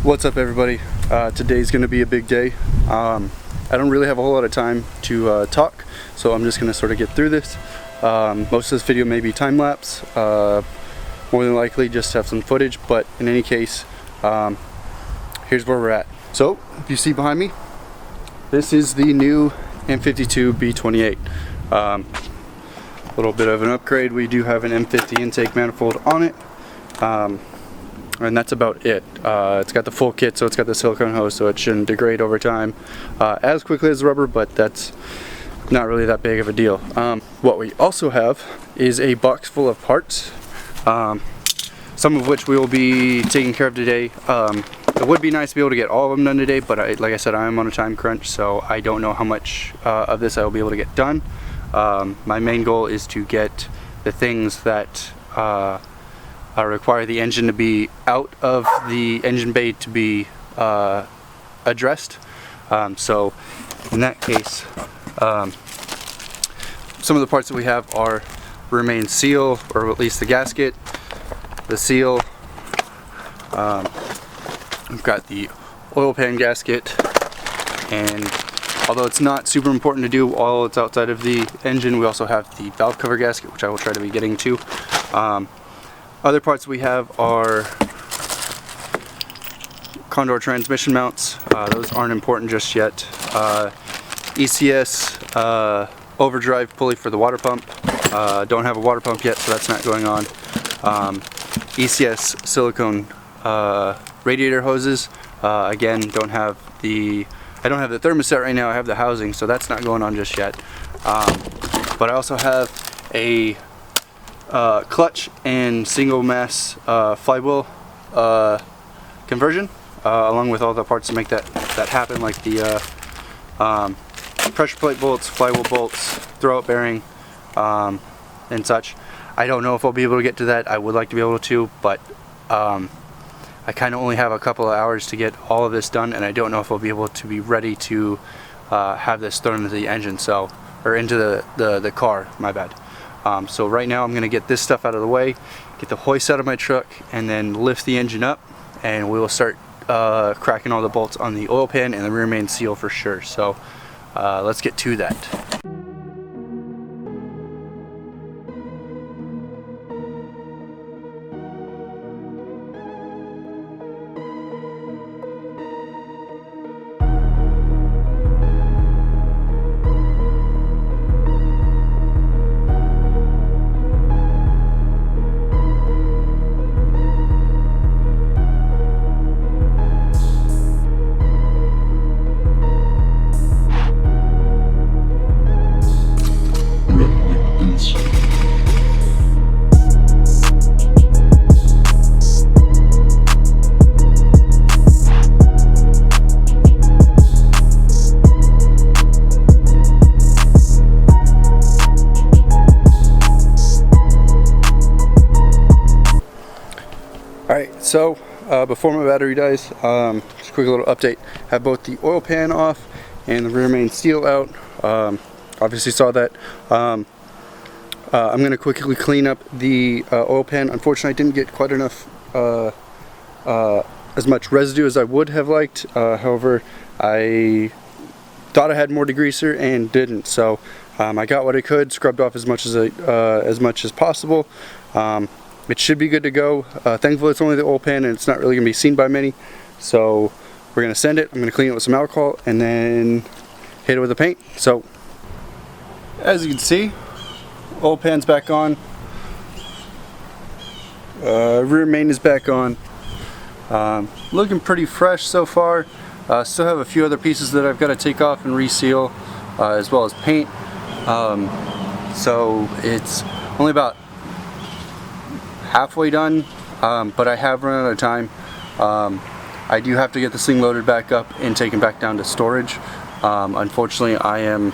What's up, everybody? Today's gonna be a big day. I don't really have a whole lot of time to talk, so I'm just gonna sort of get through this. Most of this video may be time lapse, more than likely just have some footage, but in any case, here's where we're at. So if you see behind me, this is the new M52 B28. A little bit of an upgrade. We do have an M50 intake manifold on it. And that's about it. It's got the full kit, so it's got the silicone hose, so it shouldn't degrade over time as quickly as rubber, but that's not really that big of a deal. What we also have is a box full of parts, some of which we will be taking care of today. It would be nice to be able to get all of them done today, but like I said, I am on a time crunch, so I don't know how much of this I will be able to get done. My main goal is to get the things that require the engine to be out of the engine bay to be addressed. So in that case, some of the parts that we have are remain seal, or at least the gasket, the seal. We've got the oil pan gasket, and although it's not super important to do while it's outside of the engine, we also have the valve cover gasket, which I will try to be getting to. Other parts we have are Condor transmission mounts. Those aren't important just yet. ECS overdrive pulley for the water pump. Don't have a water pump yet, so that's not going on. ECS silicone radiator hoses. Again, I don't have the thermostat right now. I have the housing, so that's not going on just yet. But I also have a clutch and single mass flywheel conversion, along with all the parts to make that happen, like the pressure plate bolts, flywheel bolts, throwout bearing, and such. I don't know if I'll be able to get to that. I would like to be able to, but I kind of only have a couple of hours to get all of this done, and I don't know if I'll be able to be ready to have this thrown into the engine, or into the car, my bad. So right now I'm going to get this stuff out of the way, get the hoist out of my truck, and then lift the engine up, and we will start cracking all the bolts on the oil pan and the rear main seal for sure. So let's get to that. Alright, so before my battery dies, just a quick little update. Have both the oil pan off and the rear main seal out. Obviously saw that. I'm going to quickly clean up the oil pan. Unfortunately, I didn't get quite enough, as much residue as I would have liked. However, I thought I had more degreaser and didn't. So I got what I could, scrubbed off as much as possible. It should be good to go. Thankfully, it's only the oil pan and it's not really going to be seen by many. So we're going to send it. I'm going to clean it with some alcohol and then hit it with the paint. So as you can see, oil pan's back on. Rear main is back on. Looking pretty fresh so far. Still have a few other pieces that I've got to take off and reseal, as well as paint. So it's only about halfway done, but I have run out of time. I do have to get this thing loaded back up and taken back down to storage. Unfortunately, I am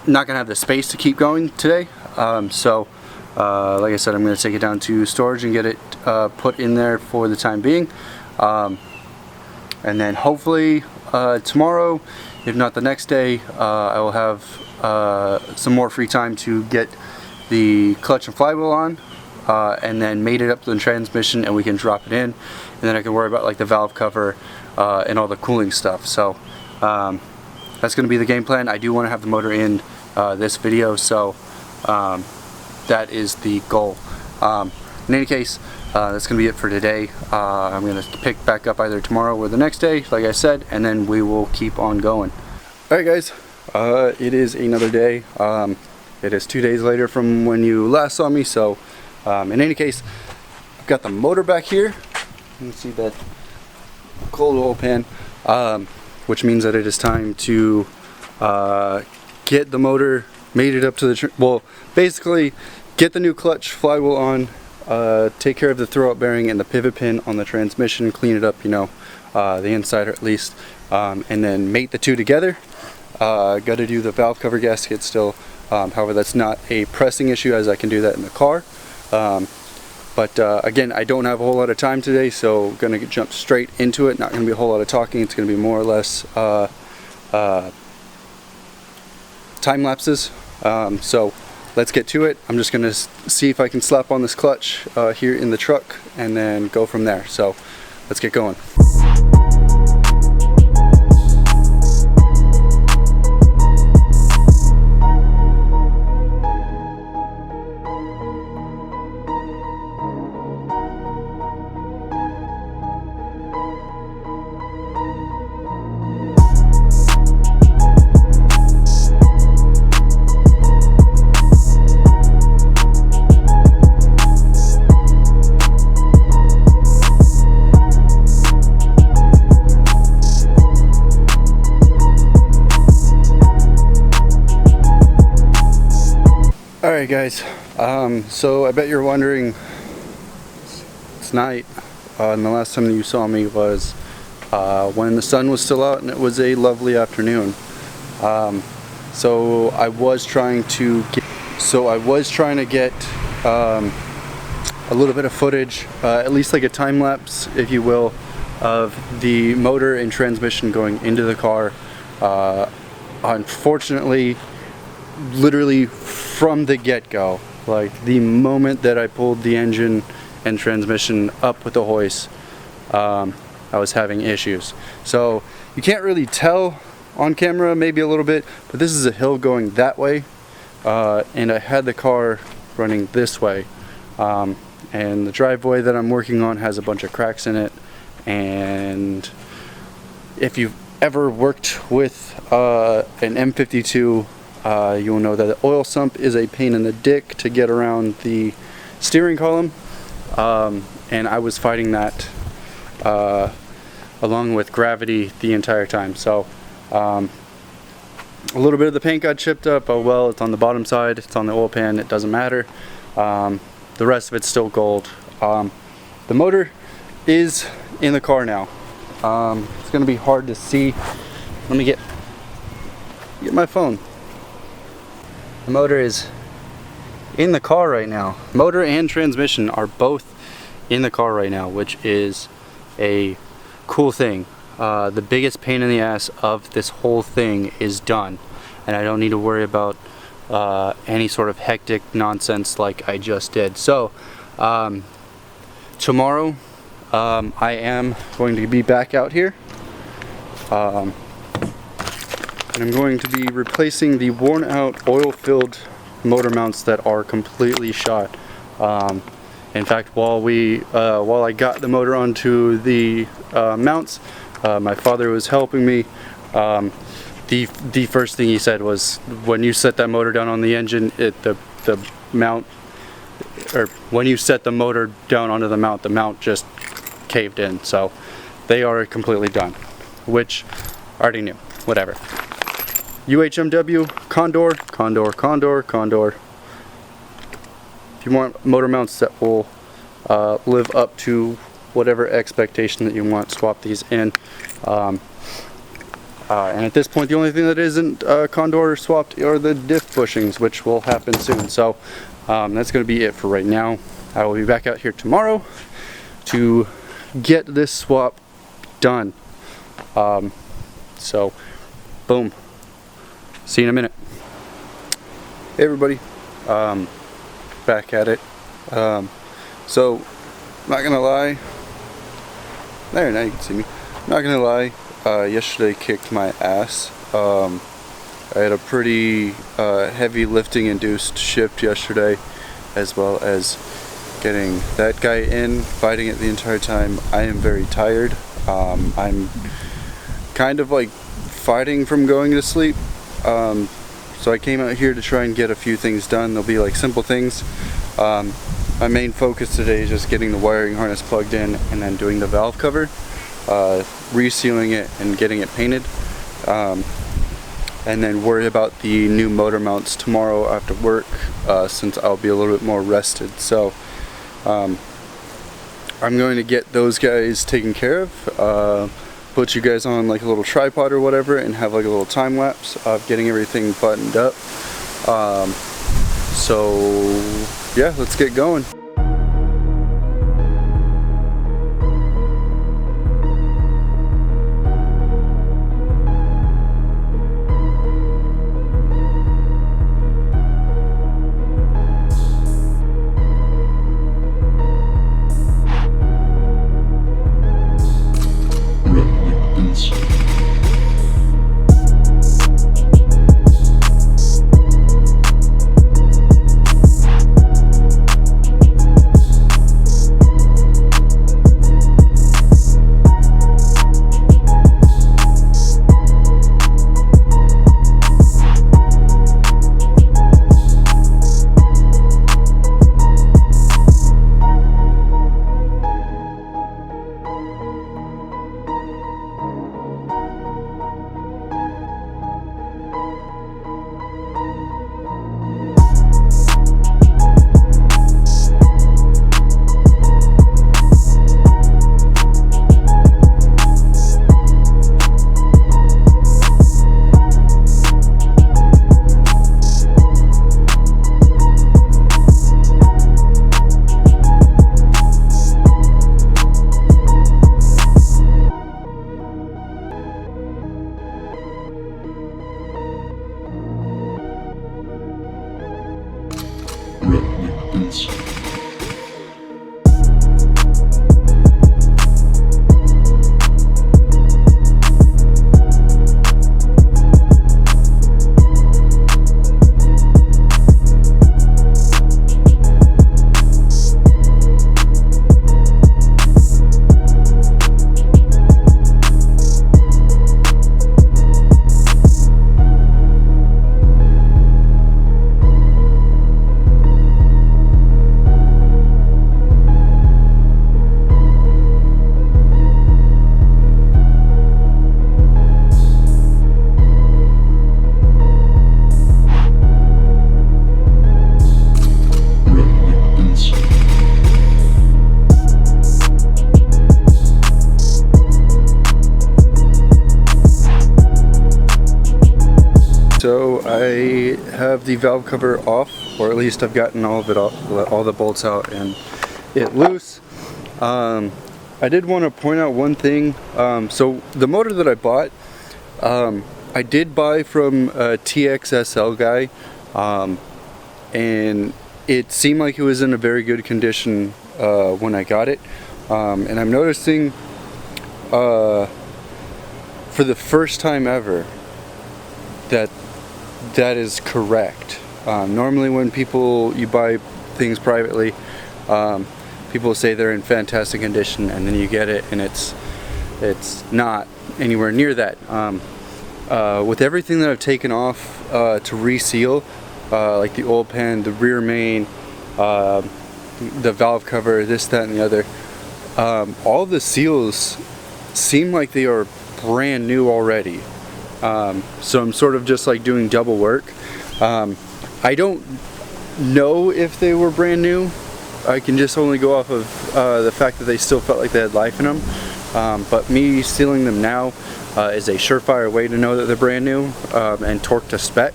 not gonna have the space to keep going today. So like I said, I'm gonna take it down to storage and get it put in there for the time being. And then hopefully tomorrow, if not the next day, I will have some more free time to get the clutch and flywheel on, and then mate it up to the transmission, and we can drop it in, and then I can worry about like the valve cover and all the cooling stuff. So that's going to be the game plan. I do want to have the motor in this video, so that is the goal. In any case, that's going to be it for today. I'm going to pick back up either tomorrow or the next day, like I said, and then we will keep on going. Alright guys, it is another day. It is 2 days later from when you last saw me, so in any case, I've got the motor back here. You can see that cold oil pan, which means that it is time to get the motor mated up to the, basically get the new clutch flywheel on, take care of the throwout bearing and the pivot pin on the transmission, clean it up, you know, the inside at least, and then mate the two together. Got to do the valve cover gasket still. However, that's not a pressing issue, as I can do that in the car. But again, I don't have a whole lot of time today, so I'm going to jump straight into it. Not going to be a whole lot of talking. It's going to be more or less time lapses. So let's get to it. I'm just going to see if I can slap on this clutch here in the truck and then go from there. So let's get going. Alright guys, so I bet you're wondering, it's night, and the last time that you saw me was when the sun was still out and it was a lovely afternoon. So I was trying to get a little bit of footage, at least like a time lapse, if you will, of the motor and transmission going into the car. Unfortunately, literally from the get-go, like the moment that I pulled the engine and transmission up with the hoist, I was having issues. So you can't really tell on camera, maybe a little bit, but this is a hill going that way, and I had the car running this way, and the driveway that I'm working on has a bunch of cracks in it. And if you've ever worked with an M52, you'll know that the oil sump is a pain in the dick to get around the steering column, and I was fighting that along with gravity the entire time. So a little bit of the paint got chipped up. Oh well, it's on the bottom side, it's on the oil pan, it doesn't matter. The rest of it's still gold. The motor is in the car now. It's gonna be hard to see. Let me get my phone. The motor is in the car right now. Motor and transmission are both in the car right now, which is a cool thing. The biggest pain in the ass of this whole thing is done, and I don't need to worry about any sort of hectic nonsense like I just did. So tomorrow I am going to be back out here, and I'm going to be replacing the worn out oil filled motor mounts that are completely shot. In fact, while I got the motor onto the mounts, my father was helping me. The first thing he said was, when you set that motor down on the engine, the mount, or when you set the motor down onto the mount just caved in. So they are completely done, which I already knew. Whatever. UHMW, Condor, Condor, Condor, Condor. If you want motor mounts that will live up to whatever expectation that you want, swap these in. And at this point, the only thing that isn't Condor swapped are the diff bushings, which will happen soon. So that's going to be it for right now. I will be back out here tomorrow to get this swap done. So, boom. See you in a minute. Hey everybody, back at it. So, not gonna lie, there, now you can see me. Not gonna lie, yesterday kicked my ass. I had a pretty heavy lifting induced shift yesterday, as well as getting that guy in, fighting it the entire time. I am very tired. I'm kind of like fighting from going to sleep. So I came out here to try and get a few things done. They'll be like simple things. My main focus today is just getting the wiring harness plugged in and then doing the valve cover, resealing it and getting it painted, and then worry about the new motor mounts tomorrow after work, since I'll be a little bit more rested. So I'm going to get those guys taken care of, put you guys on like a little tripod or whatever, and have like a little time lapse of getting everything buttoned up. So yeah, let's get going. So I have the valve cover off, or at least I've gotten all of it off, all the bolts out and it loose. I did want to point out one thing. So the motor that I bought, I did buy from a TXSL guy, and it seemed like it was in a very good condition when I got it. And I'm noticing for the first time ever that is correct. Normally when you buy things privately, people say they're in fantastic condition, and then you get it and it's not anywhere near that. With everything that I've taken off to reseal, like the oil pan, the rear main, the valve cover, this, that, and the other, all the seals seem like they are brand new already. So I'm sort of just like doing double work. I don't know if they were brand new. I can just only go off of the fact that they still felt like they had life in them. But me sealing them now is a surefire way to know that they're brand new and torque to spec.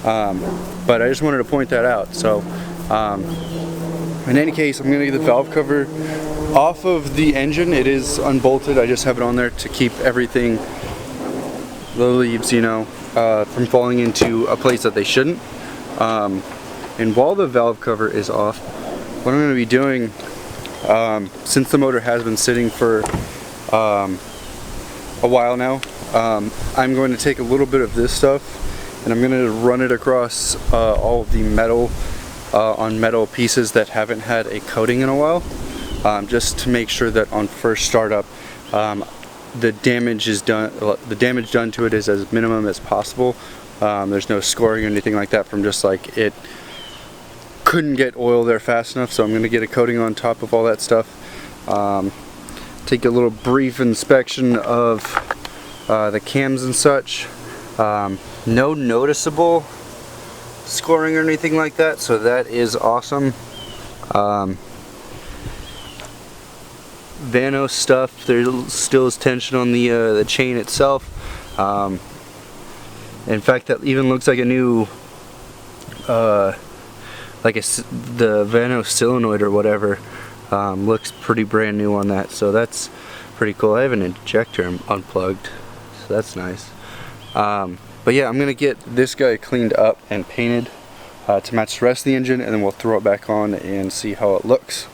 But I just wanted to point that out. So in any case, I'm going to get the valve cover off of the engine. It is unbolted. I just have it on there to keep everything, the leaves, you know, from falling into a place that they shouldn't. And while the valve cover is off, what I'm going to be doing, since the motor has been sitting for a while now, I'm going to take a little bit of this stuff and I'm going to run it across all of the metal on metal pieces that haven't had a coating in a while, just to make sure that on first startup the damage done to it is as minimum as possible. There's no scoring or anything like that from just like it couldn't get oil there fast enough, so I'm going to get a coating on top of all that stuff. Take a little brief inspection of the cams and such. No noticeable scoring or anything like that, so that is awesome. Vanos stuff, there still is tension on the chain itself. In fact, that even looks like a new the Vanos solenoid or whatever looks pretty brand new on that, so that's pretty cool. I have an injector unplugged, so that's nice. But yeah, I'm gonna get this guy cleaned up and painted to match the rest of the engine, and then we'll throw it back on and see how it looks.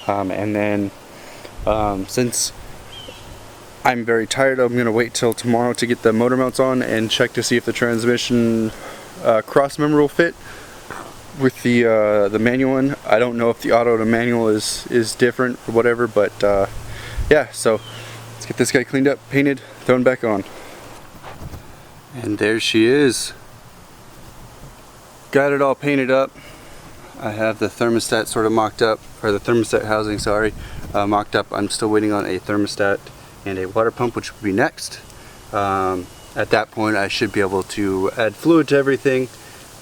And then since I'm very tired, I'm gonna wait till tomorrow to get the motor mounts on and check to see if the transmission cross member will fit with the manual one. I don't know if the auto to manual is different or whatever, but yeah, so let's get this guy cleaned up, painted, thrown back on. And there she is. Got it all painted up. I have the thermostat sort of mocked up, or the thermostat housing, sorry, mocked up. I'm still waiting on a thermostat and a water pump, which will be next. At that point I should be able to add fluid to everything,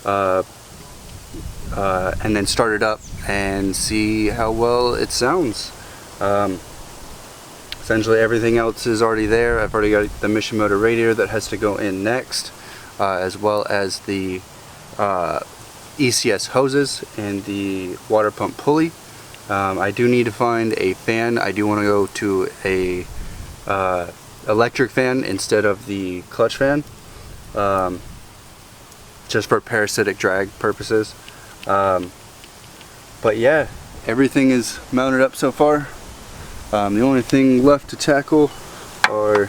and then start it up and see how well it sounds. Essentially everything else is already there. I've already got the mission motor radiator that has to go in next, as well as the ECS hoses and the water pump pulley. I do need to find a fan. I do want to go to a electric fan instead of the clutch fan, just for parasitic drag purposes. But yeah, everything is mounted up so far. The only thing left to tackle are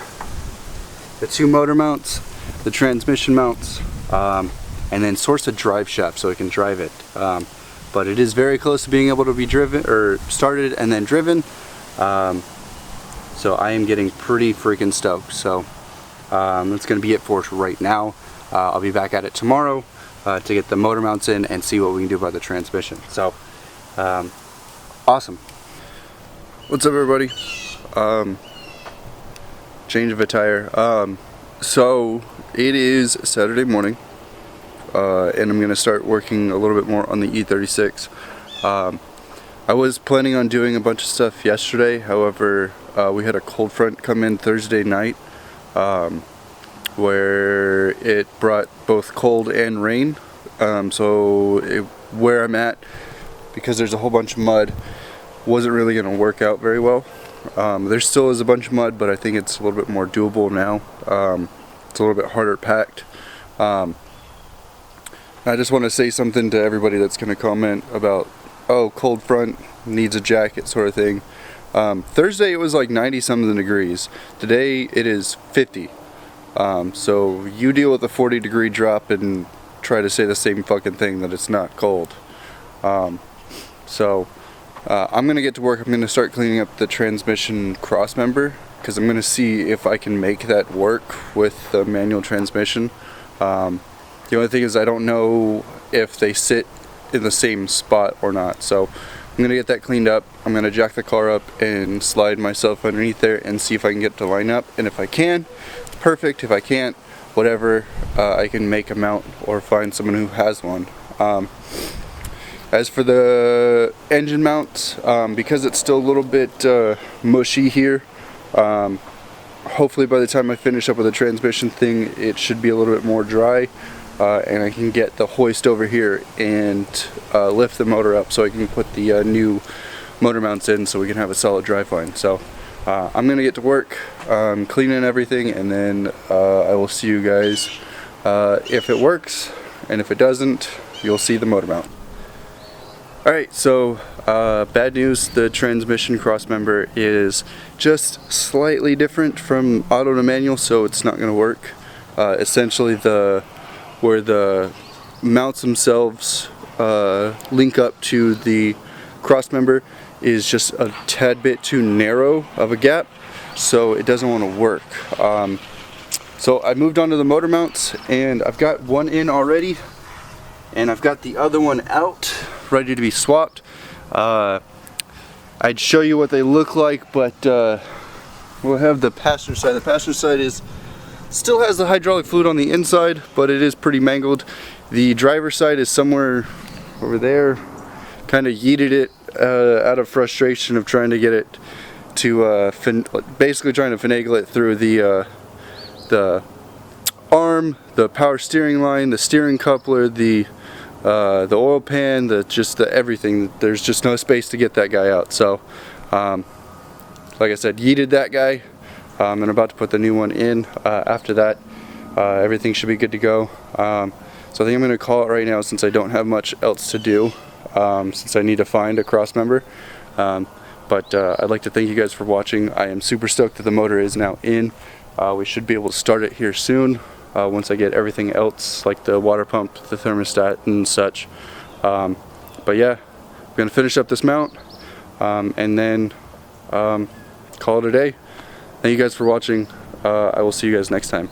the two motor mounts, the transmission mounts, and then source a drive shaft so I can drive it. But it is very close to being able to be driven, or started and then driven. So I am getting pretty freaking stoked. So that's going to be it for us right now. I'll be back at it tomorrow to get the motor mounts in and see what we can do about the transmission. So awesome. What's up, everybody? Change of attire. So it is Saturday morning, and I'm going to start working a little bit more on the E36. I was planning on doing a bunch of stuff yesterday, however we had a cold front come in Thursday night, where it brought both cold and rain. Where I'm at, because there's a whole bunch of mud, wasn't really going to work out very well. There still is a bunch of mud, but I think it's a little bit more doable now. It's a little bit harder packed. I just want to say something to everybody that's going to comment about, oh, cold front, needs a jacket sort of thing. Thursday it was like 90 something degrees. Today it is 50. So you deal with a 40-degree drop and try to say the same fucking thing, that it's not cold. I'm going to get to work. I'm going to start cleaning up the transmission cross member, because I'm going to see if I can make that work with the manual transmission. The only thing is I don't know if they sit in the same spot or not. So I'm going to get that cleaned up. I'm going to jack the car up and slide myself underneath there and see if I can get it to line up. And if I can, perfect. If I can't, whatever, I can make a mount or find someone who has one. As for the engine mounts, because it's still a little bit mushy here, hopefully by the time I finish up with the transmission thing, it should be a little bit more dry, and I can get the hoist over here and lift the motor up so I can put the new motor mounts in so we can have a solid drive line. So I'm going to get to work cleaning everything, and then I will see you guys if it works, and if it doesn't, you'll see the motor mount. Alright, so Bad news, the transmission crossmember is just slightly different from auto to manual, so it's not going to work. Essentially, where the mounts themselves link up to the crossmember is just a tad bit too narrow of a gap, so it doesn't want to work. So I moved on to the motor mounts, and I've got one in already, and I've got the other one out, ready to be swapped. I'd show you what they look like, but we'll have the passenger side. The passenger side still has the hydraulic fluid on the inside, but it is pretty mangled. The driver's side is somewhere over there. Kind of yeeted it out of frustration of trying to get it to basically trying to finagle it through the arm, the power steering line, the steering coupler, the oil pan, everything. There's just no space to get that guy out. So like I said, yeeted that guy. I'm about to put the new one in. After that, everything should be good to go. So I think I'm going to call it right now, since I don't have much else to do, since I need to find a cross member. But I'd like to thank you guys for watching. I am super stoked that the motor is now in. We should be able to start it here soon, once I get everything else, like the water pump, the thermostat and such. But yeah, I'm going to finish up this mount, and then call it a day. Thank you guys for watching. I will see you guys next time.